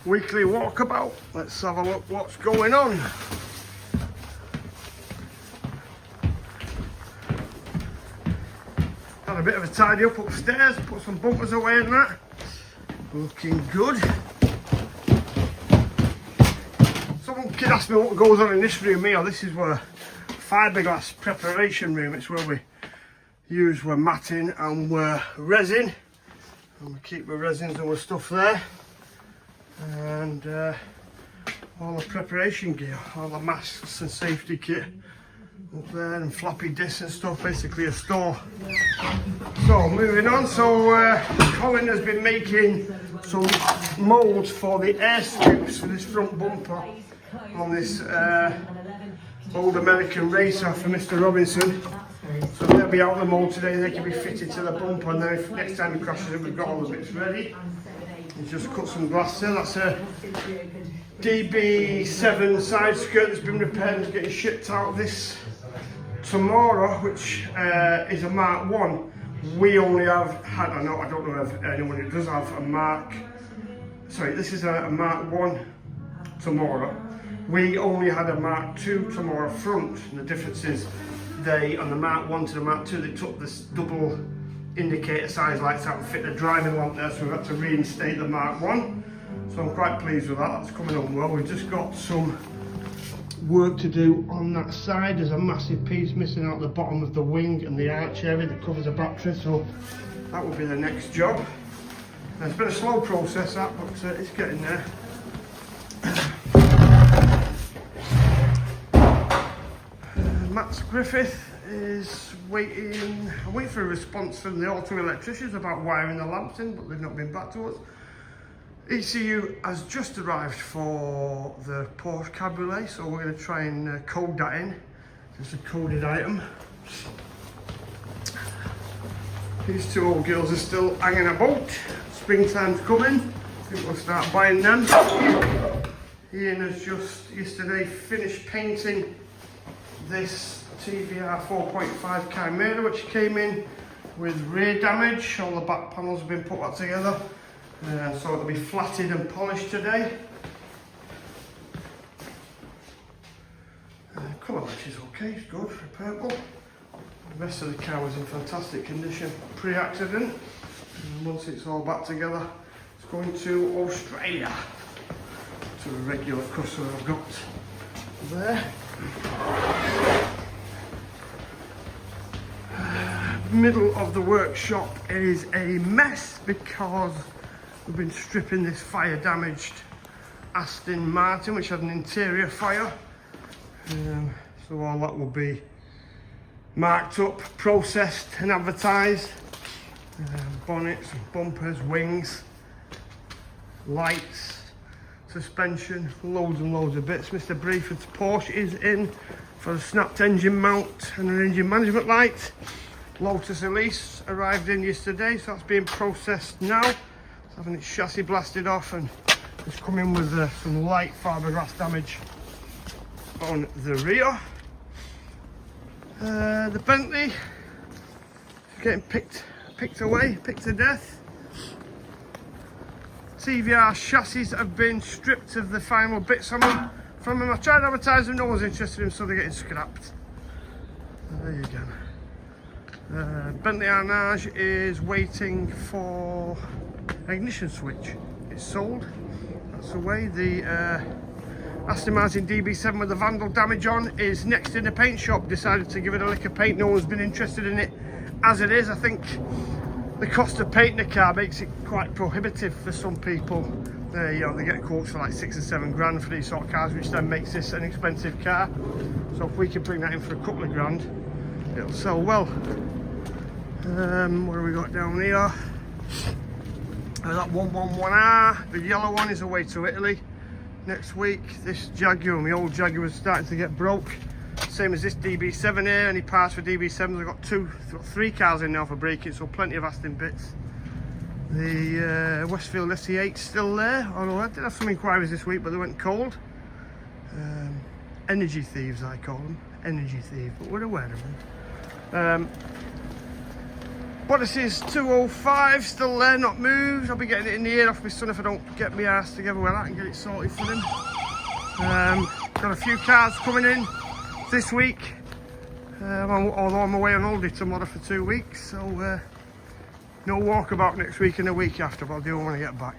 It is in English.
weekly walkabout. Let's have a look what's going on. Had a bit of a tidy up upstairs, put some bumpers away and that. Looking good. Someone kid asked me what goes on in this room here. This is where fiberglass preparation room. It's where we use our matting and our resin. And we keep the resins and our stuff there. And all the preparation gear, all the masks and safety kit up there, and floppy disks and stuff, basically a store. So moving on, so Colin has been making some moulds for the air strips for this front bumper on this old American racer for Mr. Robinson. So they'll be out of the mould today, they can be fitted to the bumper, and then if next time he crashes it, we've got all the bits ready. He's just cut some glass there. That's a DB7 side skirt that's been repaired and is getting shipped out this tomorrow, which is a Mark 1. We only have had, I don't know if anyone who does have a Mark, sorry, this is a Mark 1 tomorrow. We only had a Mark 2 tomorrow front, and the difference is they, on the Mark 1 to the Mark 2, they took this double indicator size lights out and fit the driving lamp there, so we've had to reinstate the Mark 1. So I'm quite pleased with that, that's coming on well. We've just got some work to do on that side. There's a massive piece missing out the bottom of the wing and the arch area that covers the battery, so that will be the next job. Now, it's been a slow process that, but it's getting there. Matt Griffith is waiting for a response from the auto electricians about wiring the lamps in, but they've not been back to us. ECU has just arrived for the Porsche Cabriolet, so we're going to try and code that in. It's a coded item. These two old girls are still hanging about. Springtime's coming. I think we'll start buying them. Ian has just yesterday finished painting this TVR 4.5 Chimera, which came in with rear damage. All the back panels have been put back together, so it'll be flatted and polished today. Colour match is okay, it's good for purple. The rest of the car was in fantastic condition pre-accident, and once it's all back together, it's going to Australia to a regular customer I've got there. Middle of the workshop is a mess because we've been stripping this fire damaged Aston Martin, which had an interior fire. So all that will be marked up, processed and advertised. Bonnets, bumpers, wings, lights, suspension, loads and loads of bits. Mr. Brieford's Porsche is in for a snapped engine mount and an engine management light. Lotus Elise arrived in yesterday, so that's being processed now. It's having its chassis blasted off, and it's coming with some light fiberglass damage on the rear. The Bentley is getting picked away, picked to death. TVR chassis have been stripped of the final bits on them. From them, I tried to advertise them, no one's interested in them, so they're getting scrapped. There you go. Bentley Arnage is waiting for ignition switch. It's sold, that's away. The Aston Martin DB7 with the vandal damage on is next in the paint shop. Decided to give it a lick of paint. No one's been interested in it as it is. I think the cost of painting a car makes it quite prohibitive for some people. You know, they get quotes for like 6 or 7 grand for these sort of cars, which then makes this an expensive car. So if we can bring that in for a couple of grand, it'll sell well. What have we got down here? That 111R, the yellow one, is away to Italy next week. This Jaguar, my old Jaguar, was starting to get broke. Same as this DB7 here. Any parts for DB7s? I've got 3 cars in now for braking, so plenty of Aston bits. The Westfield SE8 still there, although I did have some inquiries this week, but they went cold. Energy thieves, I call them. Energy thieves, but we're aware of them. But this is 205, still there, not moved. I'll be getting it in the ear off my son if I don't get my arse together with that and get it sorted for him. Got a few cars coming in this week, although I'm away on holiday tomorrow for 2 weeks, so no walkabout next week and the week after, but I'll do it when I get back.